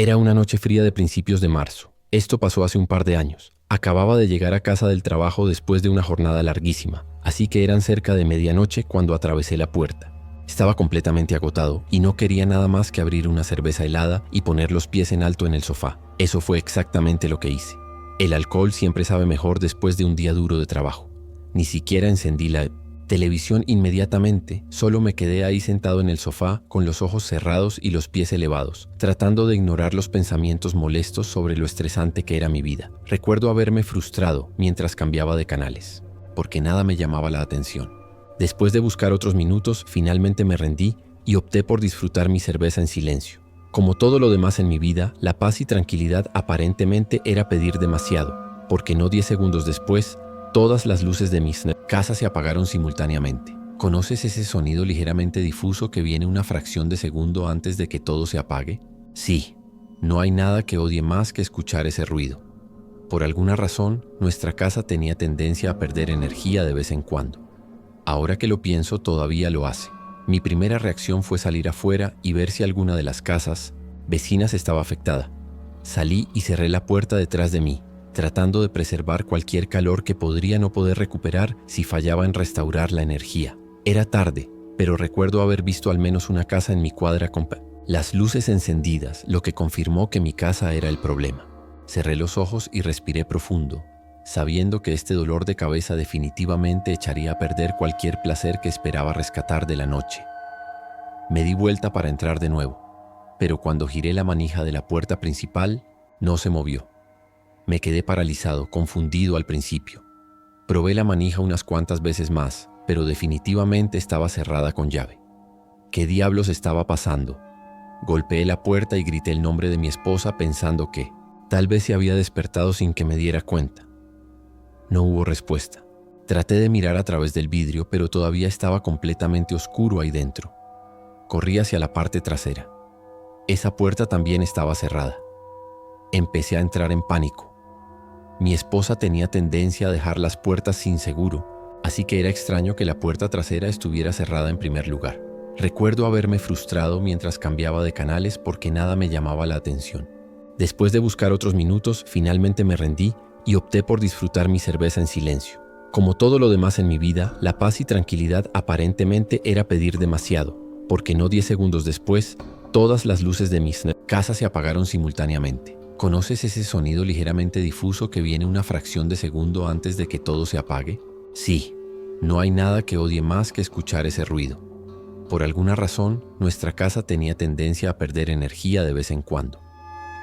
Era una noche fría de principios de marzo. Esto pasó hace un par de años. Acababa de llegar a casa del trabajo después de una jornada larguísima, así que eran cerca de medianoche cuando atravesé la puerta. Estaba completamente agotado y no quería nada más que abrir una cerveza helada y poner los pies en alto en el sofá. Eso fue exactamente lo que hice. El alcohol siempre sabe mejor después de un día duro de trabajo. Ni siquiera encendí la televisión inmediatamente, solo me quedé ahí sentado en el sofá con los ojos cerrados y los pies elevados, tratando de ignorar los pensamientos molestos sobre lo estresante que era mi vida. Recuerdo haberme frustrado mientras cambiaba de canales, porque nada me llamaba la atención. Después de buscar otros minutos, finalmente me rendí y opté por disfrutar mi cerveza en silencio. Como todo lo demás en mi vida, la paz y tranquilidad aparentemente era pedir demasiado, porque no 10 segundos después, todas las luces de mi casa se apagaron simultáneamente. ¿Conoces ese sonido ligeramente difuso que viene una fracción de segundo antes de que todo se apague? Sí, no hay nada que odie más que escuchar ese ruido. Por alguna razón, nuestra casa tenía tendencia a perder energía de vez en cuando. Ahora que lo pienso, todavía lo hace. Mi primera reacción fue salir afuera y ver si alguna de las casas vecinas estaba afectada. Salí y cerré la puerta detrás de mí, tratando de preservar cualquier calor que podría no poder recuperar si fallaba en restaurar la energía. Era tarde, pero recuerdo haber visto al menos una casa en mi cuadra con las luces encendidas, lo que confirmó que mi casa era el problema. Cerré los ojos y respiré profundo, sabiendo que este dolor de cabeza definitivamente echaría a perder cualquier placer que esperaba rescatar de la noche. Me di vuelta para entrar de nuevo, pero cuando giré la manija de la puerta principal, no se movió. Me quedé paralizado, confundido al principio. Probé la manija unas cuantas veces más, pero definitivamente estaba cerrada con llave. ¿Qué diablos estaba pasando? Golpeé la puerta y grité el nombre de mi esposa pensando que tal vez se había despertado sin que me diera cuenta. No hubo respuesta. Traté de mirar a través del vidrio, pero todavía estaba completamente oscuro ahí dentro. Corrí hacia la parte trasera. Esa puerta también estaba cerrada. Empecé a entrar en pánico. Mi esposa tenía tendencia a dejar las puertas sin seguro, así que era extraño que la puerta trasera estuviera cerrada en primer lugar. Recuerdo haberme frustrado mientras cambiaba de canales porque nada me llamaba la atención. Después de buscar otros minutos, finalmente me rendí y opté por disfrutar mi cerveza en silencio. Como todo lo demás en mi vida, la paz y tranquilidad aparentemente era pedir demasiado, porque no 10 segundos después, todas las luces de mi casa se apagaron simultáneamente. ¿Conoces ese sonido ligeramente difuso que viene una fracción de segundo antes de que todo se apague? Sí, no hay nada que odie más que escuchar ese ruido. Por alguna razón, nuestra casa tenía tendencia a perder energía de vez en cuando.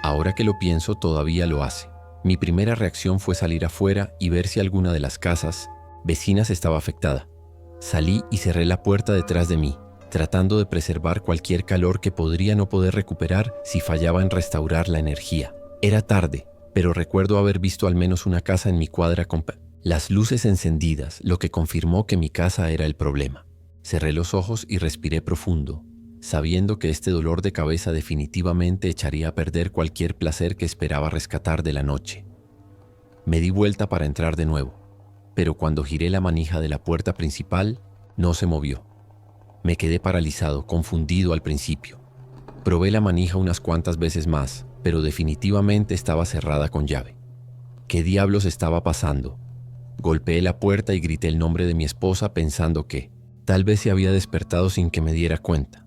Ahora que lo pienso, todavía lo hace. Mi primera reacción fue salir afuera y ver si alguna de las casas vecinas estaba afectada. Salí y cerré la puerta detrás de mí, tratando de preservar cualquier calor que podría no poder recuperar si fallaba en restaurar la energía. Era tarde, pero recuerdo haber visto al menos una casa en mi cuadra con las luces encendidas, lo que confirmó que mi casa era el problema. Cerré los ojos y respiré profundo, sabiendo que este dolor de cabeza definitivamente echaría a perder cualquier placer que esperaba rescatar de la noche. Me di vuelta para entrar de nuevo, pero cuando giré la manija de la puerta principal, no se movió. Me quedé paralizado, confundido al principio. Probé la manija unas cuantas veces más, pero definitivamente estaba cerrada con llave. ¿Qué diablos estaba pasando? Golpeé la puerta y grité el nombre de mi esposa pensando que tal vez se había despertado sin que me diera cuenta.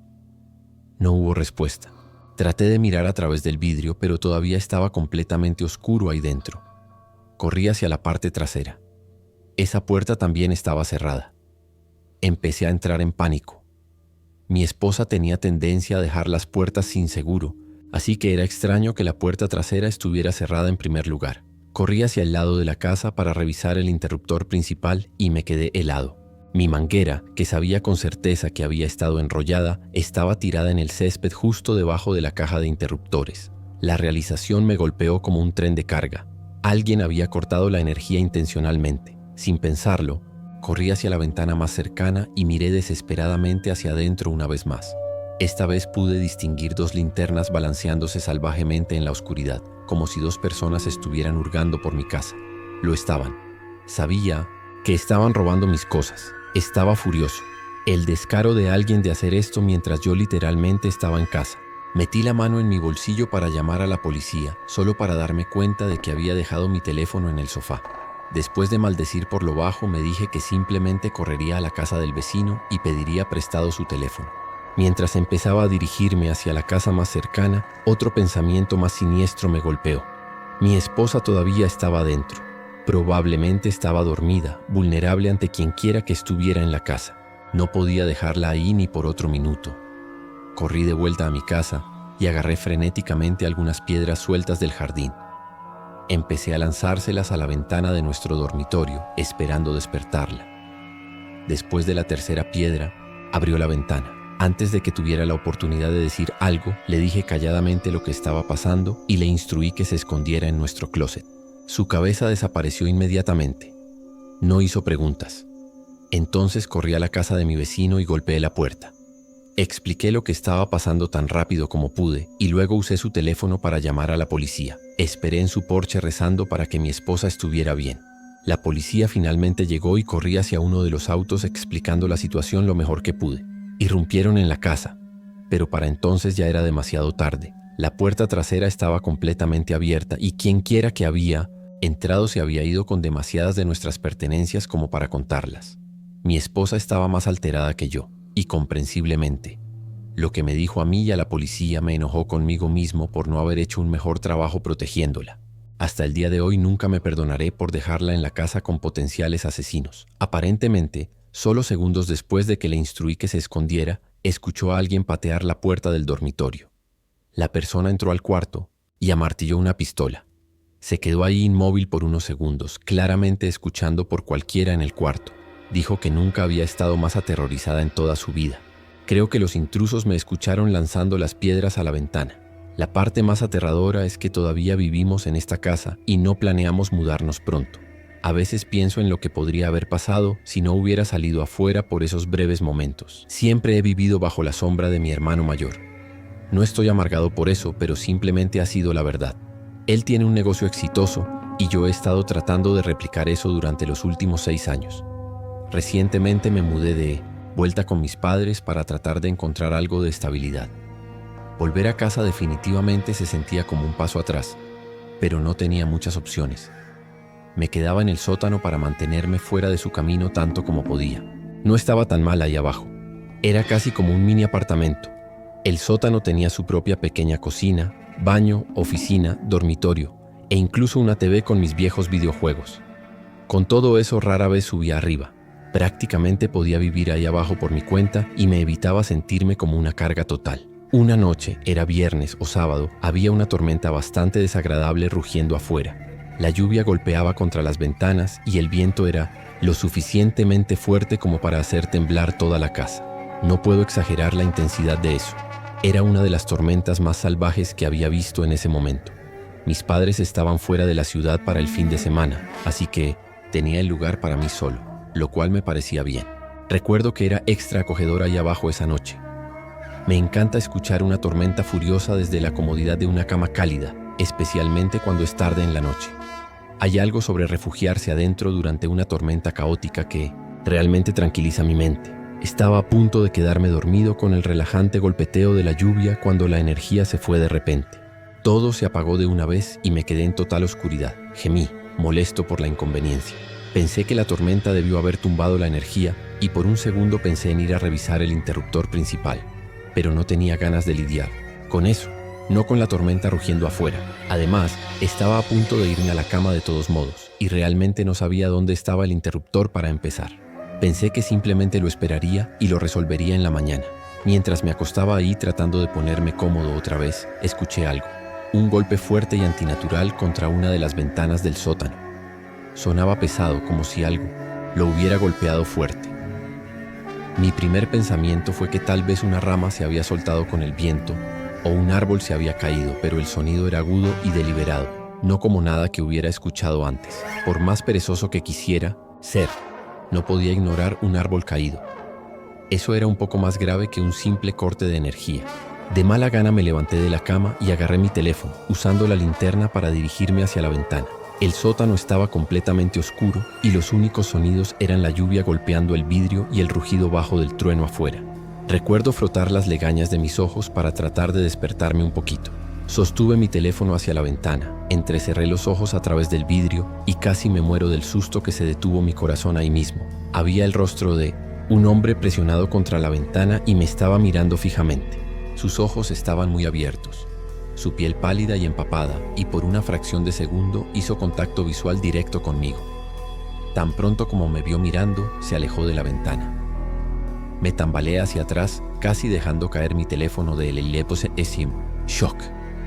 No hubo respuesta. Traté de mirar a través del vidrio, pero todavía estaba completamente oscuro ahí dentro. Corrí hacia la parte trasera. Esa puerta también estaba cerrada. Empecé a entrar en pánico. Mi esposa tenía tendencia a dejar las puertas sin seguro, así que era extraño que la puerta trasera estuviera cerrada en primer lugar. Corrí hacia el lado de la casa para revisar el interruptor principal y me quedé helado. Mi manguera, que sabía con certeza que había estado enrollada, estaba tirada en el césped justo debajo de la caja de interruptores. La realización me golpeó como un tren de carga. Alguien había cortado la energía intencionalmente. Sin pensarlo, corrí hacia la ventana más cercana y miré desesperadamente hacia adentro una vez más. Esta vez pude distinguir dos linternas balanceándose salvajemente en la oscuridad, como si dos personas estuvieran hurgando por mi casa. Lo estaban. Sabía que estaban robando mis cosas. Estaba furioso. El descaro de alguien de hacer esto mientras yo literalmente estaba en casa. Metí la mano en mi bolsillo para llamar a la policía, solo para darme cuenta de que había dejado mi teléfono en el sofá. Después de maldecir por lo bajo, me dije que simplemente correría a la casa del vecino y pediría prestado su teléfono. Mientras empezaba a dirigirme hacia la casa más cercana, otro pensamiento más siniestro me golpeó. Mi esposa todavía estaba dentro. Probablemente estaba dormida, vulnerable ante quienquiera que estuviera en la casa. No podía dejarla ahí ni por otro minuto. Corrí de vuelta a mi casa y agarré frenéticamente algunas piedras sueltas del jardín. Empecé a lanzárselas a la ventana de nuestro dormitorio, esperando despertarla. Después de la tercera piedra, abrió la ventana. Antes de que tuviera la oportunidad de decir algo, le dije calladamente lo que estaba pasando y le instruí que se escondiera en nuestro closet. Su cabeza desapareció inmediatamente. No hizo preguntas. Entonces corrí a la casa de mi vecino y golpeé la puerta. Expliqué lo que estaba pasando tan rápido como pude y luego usé su teléfono para llamar a la policía. Esperé en su porche rezando para que mi esposa estuviera bien. La policía finalmente llegó y corrí hacia uno de los autos explicando la situación lo mejor que pude. Irrumpieron en la casa, pero para entonces ya era demasiado tarde. La puerta trasera estaba completamente abierta y quienquiera que había entrado se había ido con demasiadas de nuestras pertenencias como para contarlas. Mi esposa estaba más alterada que yo, y comprensiblemente. Lo que me dijo a mí y a la policía me enojó conmigo mismo por no haber hecho un mejor trabajo protegiéndola. Hasta el día de hoy nunca me perdonaré por dejarla en la casa con potenciales asesinos. Aparentemente, solo segundos después de que le instruí que se escondiera, escuchó a alguien patear la puerta del dormitorio. La persona entró al cuarto y amartilló una pistola. Se quedó ahí inmóvil por unos segundos, claramente escuchando por cualquiera en el cuarto. Dijo que nunca había estado más aterrorizada en toda su vida. Creo que los intrusos me escucharon lanzando las piedras a la ventana. La parte más aterradora es que todavía vivimos en esta casa y no planeamos mudarnos pronto. A veces pienso en lo que podría haber pasado si no hubiera salido afuera por esos breves momentos. Siempre he vivido bajo la sombra de mi hermano mayor. No estoy amargado por eso, pero simplemente ha sido la verdad. Él tiene un negocio exitoso y yo he estado tratando de replicar eso durante los últimos 6 años. Recientemente me mudé de vuelta con mis padres para tratar de encontrar algo de estabilidad. Volver a casa definitivamente se sentía como un paso atrás, pero no tenía muchas opciones. Me quedaba en el sótano para mantenerme fuera de su camino tanto como podía. No estaba tan mal ahí abajo. Era casi como un mini apartamento. El sótano tenía su propia pequeña cocina, baño, oficina, dormitorio e incluso una TV con mis viejos videojuegos. Con todo eso rara vez subía arriba. Prácticamente podía vivir ahí abajo por mi cuenta y me evitaba sentirme como una carga total. Una noche, era viernes o sábado, había una tormenta bastante desagradable rugiendo afuera. La lluvia golpeaba contra las ventanas y el viento era lo suficientemente fuerte como para hacer temblar toda la casa. No puedo exagerar la intensidad de eso. Era una de las tormentas más salvajes que había visto en ese momento. Mis padres estaban fuera de la ciudad para el fin de semana, así que tenía el lugar para mí solo, lo cual me parecía bien. Recuerdo que era extra acogedor ahí abajo esa noche. Me encanta escuchar una tormenta furiosa desde la comodidad de una cama cálida, especialmente cuando es tarde en la noche. Hay algo sobre refugiarse adentro durante una tormenta caótica que realmente tranquiliza mi mente. Estaba a punto de quedarme dormido con el relajante golpeteo de la lluvia cuando la energía se fue de repente. Todo se apagó de una vez y me quedé en total oscuridad. Gemí, molesto por la inconveniencia. Pensé que la tormenta debió haber tumbado la energía y por un segundo pensé en ir a revisar el interruptor principal. Pero no tenía ganas de lidiar con eso, no con la tormenta rugiendo afuera. Además, estaba a punto de irme a la cama de todos modos y realmente no sabía dónde estaba el interruptor para empezar. Pensé que simplemente lo esperaría y lo resolvería en la mañana. Mientras me acostaba ahí tratando de ponerme cómodo otra vez, escuché algo. Un golpe fuerte y antinatural contra una de las ventanas del sótano. Sonaba pesado, como si algo lo hubiera golpeado fuerte. Mi primer pensamiento fue que tal vez una rama se había soltado con el viento o un árbol se había caído, pero el sonido era agudo y deliberado, no como nada que hubiera escuchado antes. Por más perezoso que quisiera ser, no podía ignorar un árbol caído. Eso era un poco más grave que un simple corte de energía. De mala gana me levanté de la cama y agarré mi teléfono, usando la linterna para dirigirme hacia la ventana. El sótano estaba completamente oscuro y los únicos sonidos eran la lluvia golpeando el vidrio y el rugido bajo del trueno afuera. Recuerdo frotar las legañas de mis ojos para tratar de despertarme un poquito. Sostuve mi teléfono hacia la ventana, entrecerré los ojos a través del vidrio y casi me muero del susto que se detuvo mi corazón ahí mismo. Había el rostro de un hombre presionado contra la ventana y me estaba mirando fijamente. Sus ojos estaban muy abiertos, su piel pálida y empapada, y por una fracción de segundo hizo contacto visual directo conmigo. Tan pronto como me vio mirando, se alejó de la ventana. Me tambaleé hacia atrás, casi dejando caer mi teléfono de él. Shock.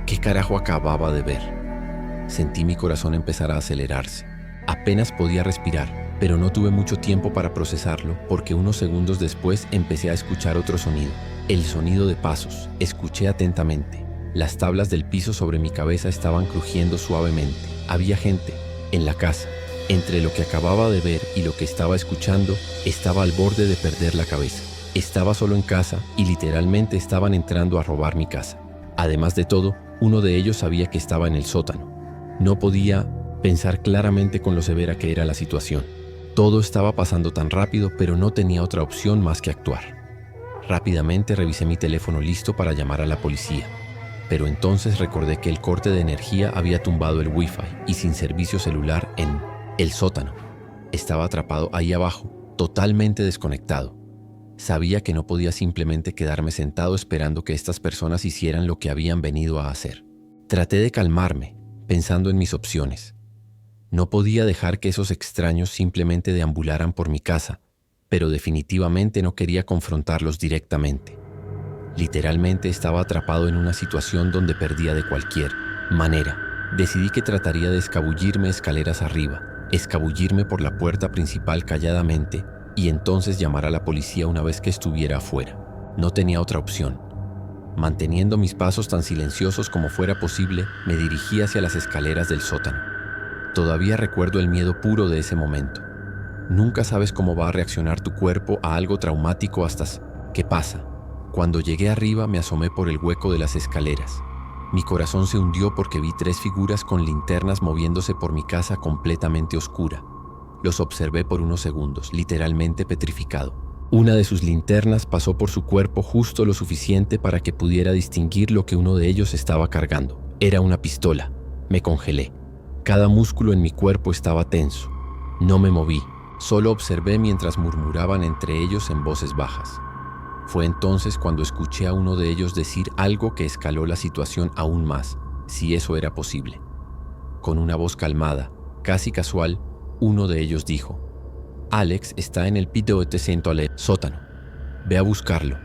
¿Qué carajo acababa de ver? Sentí mi corazón empezar a acelerarse. Apenas podía respirar, pero no tuve mucho tiempo para procesarlo porque unos segundos después empecé a escuchar otro sonido. El sonido de pasos. Escuché atentamente. Las tablas del piso sobre mi cabeza estaban crujiendo suavemente. Había gente en la casa. Entre lo que acababa de ver y lo que estaba escuchando, estaba al borde de perder la cabeza. Estaba solo en casa y literalmente estaban entrando a robar mi casa. Además de todo, uno de ellos sabía que estaba en el sótano. No podía pensar claramente con lo severa que era la situación. Todo estaba pasando tan rápido, pero no tenía otra opción más que actuar. Rápidamente revisé mi teléfono listo para llamar a la policía. Pero entonces recordé que el corte de energía había tumbado el wifi y sin servicio celular en el sótano. Estaba atrapado ahí abajo, totalmente desconectado. Sabía que no podía simplemente quedarme sentado esperando que estas personas hicieran lo que habían venido a hacer. Traté de calmarme, pensando en mis opciones. No podía dejar que esos extraños simplemente deambularan por mi casa, pero definitivamente no quería confrontarlos directamente. Literalmente estaba atrapado en una situación donde perdía de cualquier manera. Decidí que trataría de escabullirme escaleras arriba, escabullirme por la puerta principal calladamente y entonces llamar a la policía una vez que estuviera afuera. No tenía otra opción. Manteniendo mis pasos tan silenciosos como fuera posible, me dirigí hacia las escaleras del sótano. Todavía recuerdo el miedo puro de ese momento. Nunca sabes cómo va a reaccionar tu cuerpo a algo traumático hasta que pasa. Cuando llegué arriba me asomé por el hueco de las escaleras. Mi corazón se hundió porque vi 3 figuras con linternas moviéndose por mi casa completamente oscura. Los observé por unos segundos, literalmente petrificado. Una de sus linternas pasó por su cuerpo justo lo suficiente para que pudiera distinguir lo que uno de ellos estaba cargando. Era una pistola. Me congelé. Cada músculo en mi cuerpo estaba tenso. No me moví, solo observé mientras murmuraban entre ellos en voces bajas. Fue entonces cuando escuché a uno de ellos decir algo que escaló la situación aún más, si eso era posible. Con una voz calmada, casi casual, uno de ellos dijo: «Alex está en el piso del sótano. Ve a buscarlo».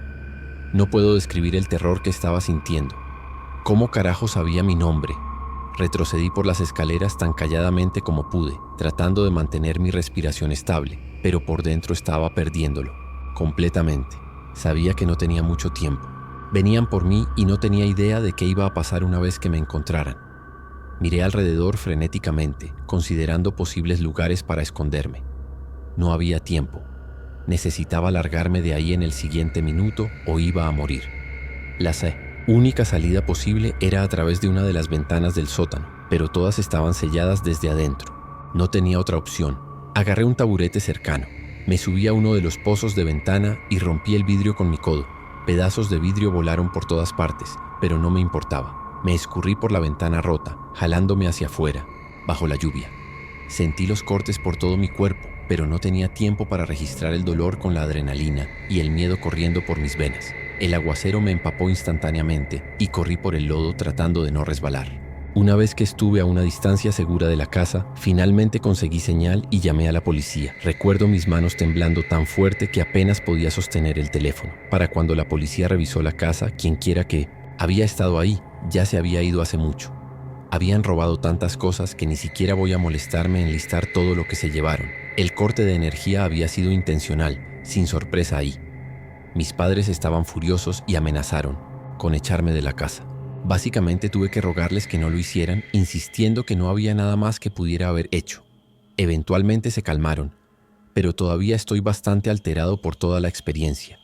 No puedo describir el terror que estaba sintiendo. ¿Cómo carajo sabía mi nombre? Retrocedí por las escaleras tan calladamente como pude, tratando de mantener mi respiración estable, pero por dentro estaba perdiéndolo, completamente. Sabía que no tenía mucho tiempo. Venían por mí y no tenía idea de qué iba a pasar una vez que me encontraran. Miré alrededor frenéticamente, considerando posibles lugares para esconderme. No había tiempo. Necesitaba largarme de ahí en el siguiente minuto o iba a morir. La única salida posible era a través de una de las ventanas del sótano, pero todas estaban selladas desde adentro. No tenía otra opción. Agarré un taburete cercano. Me subí a uno de los pozos de ventana y rompí el vidrio con mi codo. Pedazos de vidrio volaron por todas partes, pero no me importaba. Me escurrí por la ventana rota, jalándome hacia afuera, bajo la lluvia. Sentí los cortes por todo mi cuerpo, pero no tenía tiempo para registrar el dolor con la adrenalina y el miedo corriendo por mis venas. El aguacero me empapó instantáneamente y corrí por el lodo tratando de no resbalar. Una vez que estuve a una distancia segura de la casa, finalmente conseguí señal y llamé a la policía. Recuerdo mis manos temblando tan fuerte que apenas podía sostener el teléfono. Para cuando la policía revisó la casa, quienquiera que había estado ahí, ya se había ido hace mucho. Habían robado tantas cosas que ni siquiera voy a molestarme en listar todo lo que se llevaron. El corte de energía había sido intencional, sin sorpresa ahí. Mis padres estaban furiosos y amenazaron con echarme de la casa. Básicamente tuve que rogarles que no lo hicieran, insistiendo que no había nada más que pudiera haber hecho. Eventualmente se calmaron, pero todavía estoy bastante alterado por toda la experiencia.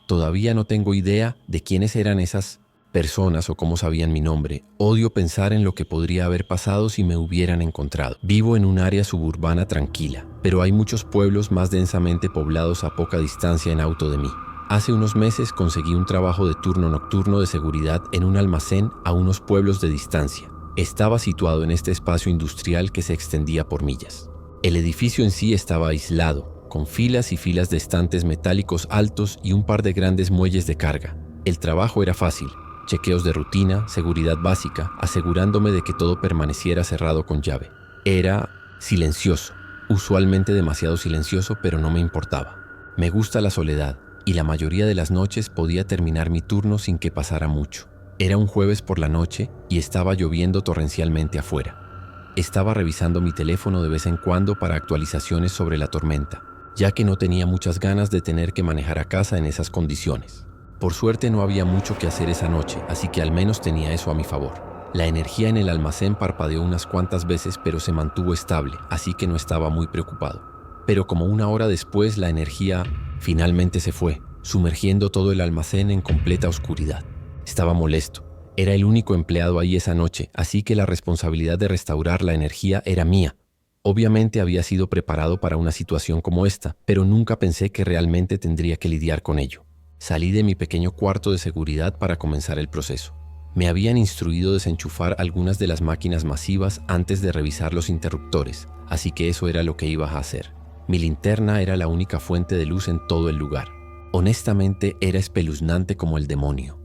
Todavía no tengo idea de quiénes eran esas personas o cómo sabían mi nombre. Odio pensar en lo que podría haber pasado si me hubieran encontrado. Vivo en un área suburbana tranquila, pero hay muchos pueblos más densamente poblados a poca distancia en auto de mí. Hace unos meses conseguí un trabajo de turno nocturno de seguridad en un almacén a unos pueblos de distancia. Estaba situado en este espacio industrial que se extendía por millas. El edificio en sí estaba aislado, con filas y filas de estantes metálicos altos y un par de grandes muelles de carga. El trabajo era fácil, chequeos de rutina, seguridad básica, asegurándome de que todo permaneciera cerrado con llave. Era silencioso, usualmente demasiado silencioso, pero no me importaba. Me gusta la soledad, y la mayoría de las noches podía terminar mi turno sin que pasara mucho. Era un jueves por la noche y estaba lloviendo torrencialmente afuera. Estaba revisando mi teléfono de vez en cuando para actualizaciones sobre la tormenta, ya que no tenía muchas ganas de tener que manejar a casa en esas condiciones. Por suerte no había mucho que hacer esa noche, así que al menos tenía eso a mi favor. La energía en el almacén parpadeó unas cuantas veces, pero se mantuvo estable, así que no estaba muy preocupado. Pero como una hora después, la energía finalmente se fue, sumergiendo todo el almacén en completa oscuridad. Estaba molesto. Era el único empleado ahí esa noche, así que la responsabilidad de restaurar la energía era mía. Obviamente había sido preparado para una situación como esta, pero nunca pensé que realmente tendría que lidiar con ello. Salí de mi pequeño cuarto de seguridad para comenzar el proceso. Me habían instruido desenchufar algunas de las máquinas masivas antes de revisar los interruptores, así que eso era lo que iba a hacer. Mi linterna era la única fuente de luz en todo el lugar. Honestamente, era espeluznante como el demonio.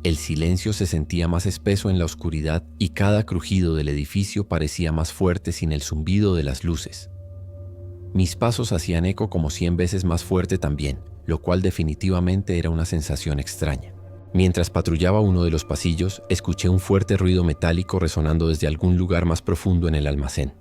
El silencio se sentía más espeso en la oscuridad y cada crujido del edificio parecía más fuerte sin el zumbido de las luces. Mis pasos hacían eco como 100 veces más fuerte también, lo cual definitivamente era una sensación extraña. Mientras patrullaba uno de los pasillos, escuché un fuerte ruido metálico resonando desde algún lugar más profundo en el almacén.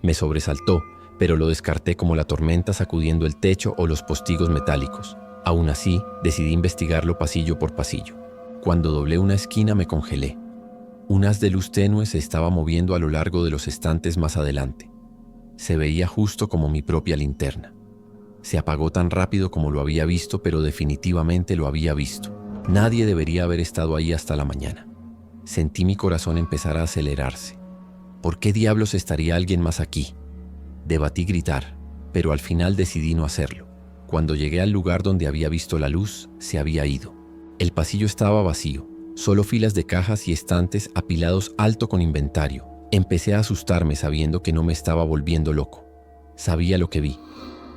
Me sobresaltó, pero lo descarté como la tormenta sacudiendo el techo o los postigos metálicos. Aún así, decidí investigarlo pasillo por pasillo. Cuando doblé una esquina me congelé. Un haz de luz tenue se estaba moviendo a lo largo de los estantes más adelante. Se veía justo como mi propia linterna. Se apagó tan rápido como lo había visto, pero definitivamente lo había visto. Nadie debería haber estado ahí hasta la mañana. Sentí mi corazón empezar a acelerarse. ¿Por qué diablos estaría alguien más aquí? Debatí gritar, pero al final decidí no hacerlo. Cuando llegué al lugar donde había visto la luz, se había ido. El pasillo estaba vacío, solo filas de cajas y estantes apilados alto con inventario. Empecé a asustarme sabiendo que no me estaba volviendo loco. Sabía lo que vi.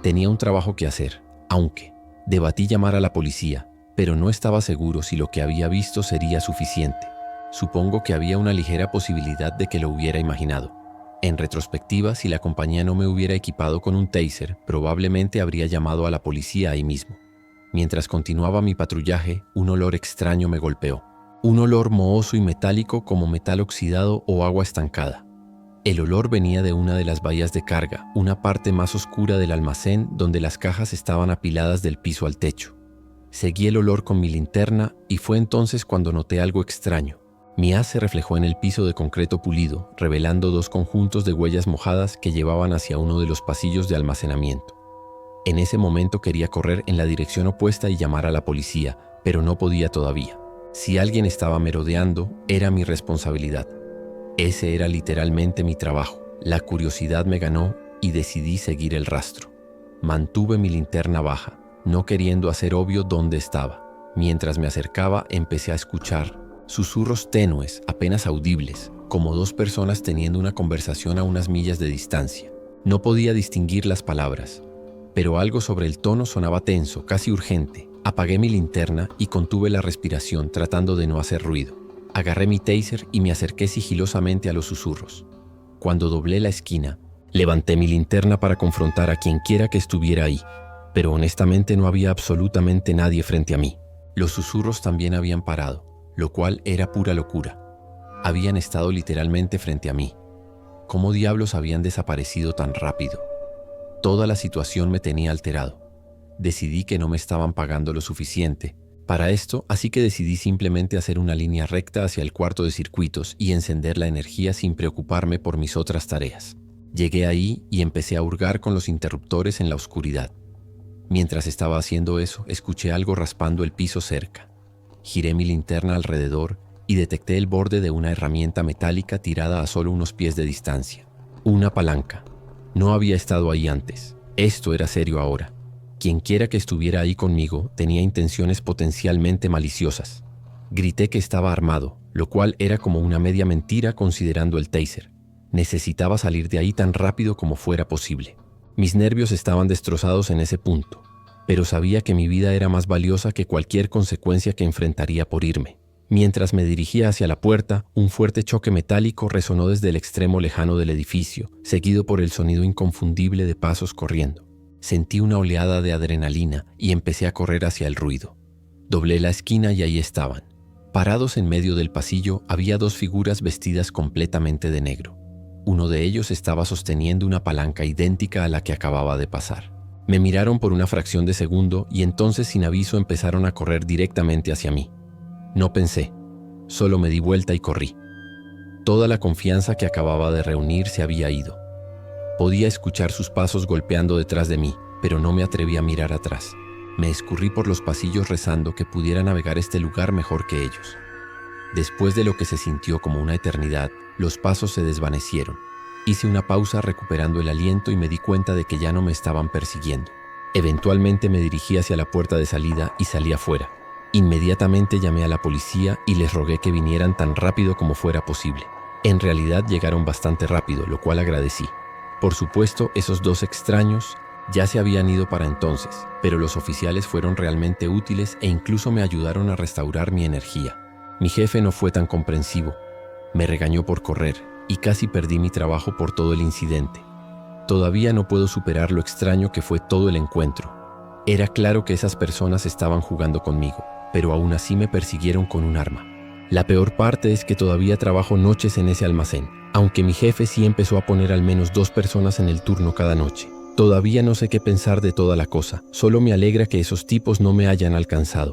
Tenía un trabajo que hacer, aunque debatí llamar a la policía, pero no estaba seguro si lo que había visto sería suficiente. Supongo que había una ligera posibilidad de que lo hubiera imaginado. En retrospectiva, si la compañía no me hubiera equipado con un taser, probablemente habría llamado a la policía ahí mismo. Mientras continuaba mi patrullaje, un olor extraño me golpeó. Un olor mohoso y metálico como metal oxidado o agua estancada. El olor venía de una de las bahías de carga, una parte más oscura del almacén donde las cajas estaban apiladas del piso al techo. Seguí el olor con mi linterna y fue entonces cuando noté algo extraño. Mi haz se reflejó en el piso de concreto pulido, revelando dos conjuntos de huellas mojadas que llevaban hacia uno de los pasillos de almacenamiento. En ese momento quería correr en la dirección opuesta y llamar a la policía, pero no podía todavía. Si alguien estaba merodeando, era mi responsabilidad. Ese era literalmente mi trabajo. La curiosidad me ganó y decidí seguir el rastro. Mantuve mi linterna baja, no queriendo hacer obvio dónde estaba. Mientras me acercaba, empecé a escuchar susurros tenues, apenas audibles, como dos personas teniendo una conversación a unas millas de distancia. No podía distinguir las palabras, pero algo sobre el tono sonaba tenso, casi urgente. Apagué mi linterna y contuve la respiración tratando de no hacer ruido. Agarré mi taser y me acerqué sigilosamente a los susurros. Cuando doblé la esquina, levanté mi linterna para confrontar a quien quiera que estuviera ahí, pero honestamente no había absolutamente nadie frente a mí. Los susurros también habían parado, lo cual era pura locura. Habían estado literalmente frente a mí. ¿Cómo diablos habían desaparecido tan rápido? Toda la situación me tenía alterado. Decidí que no me estaban pagando lo suficiente para esto, así que decidí simplemente hacer una línea recta hacia el cuarto de circuitos y encender la energía sin preocuparme por mis otras tareas. Llegué ahí y empecé a hurgar con los interruptores en la oscuridad. Mientras estaba haciendo eso, escuché algo raspando el piso cerca. Giré mi linterna alrededor y detecté el borde de una herramienta metálica tirada a solo unos pies de distancia. Una palanca. No había estado ahí antes. Esto era serio ahora. Quienquiera que estuviera ahí conmigo tenía intenciones potencialmente maliciosas. Grité que estaba armado, lo cual era como una media mentira considerando el taser. Necesitaba salir de ahí tan rápido como fuera posible. Mis nervios estaban destrozados en ese punto, pero sabía que mi vida era más valiosa que cualquier consecuencia que enfrentaría por irme. Mientras me dirigía hacia la puerta, un fuerte choque metálico resonó desde el extremo lejano del edificio, seguido por el sonido inconfundible de pasos corriendo. Sentí una oleada de adrenalina y empecé a correr hacia el ruido. Doblé la esquina y ahí estaban. Parados en medio del pasillo había dos figuras vestidas completamente de negro. Uno de ellos estaba sosteniendo una palanca idéntica a la que acababa de pasar. Me miraron por una fracción de segundo y entonces sin aviso empezaron a correr directamente hacia mí. No pensé, solo me di vuelta y corrí. Toda la confianza que acababa de reunir se había ido. Podía escuchar sus pasos golpeando detrás de mí, pero no me atreví a mirar atrás. Me escurrí por los pasillos rezando que pudiera navegar este lugar mejor que ellos. Después de lo que se sintió como una eternidad, los pasos se desvanecieron. Hice una pausa recuperando el aliento y me di cuenta de que ya no me estaban persiguiendo. Eventualmente me dirigí hacia la puerta de salida y salí afuera. Inmediatamente llamé a la policía y les rogué que vinieran tan rápido como fuera posible. En realidad llegaron bastante rápido, lo cual agradecí. Por supuesto, esos dos extraños ya se habían ido para entonces, pero los oficiales fueron realmente útiles e incluso me ayudaron a restaurar mi energía. Mi jefe no fue tan comprensivo. Me regañó por correr y casi perdí mi trabajo por todo el incidente. Todavía no puedo superar lo extraño que fue todo el encuentro. Era claro que esas personas estaban jugando conmigo, pero aún así me persiguieron con un arma. La peor parte es que todavía trabajo noches en ese almacén, aunque mi jefe sí empezó a poner al menos 2 personas en el turno cada noche. Todavía no sé qué pensar de toda la cosa, solo me alegra que esos tipos no me hayan alcanzado.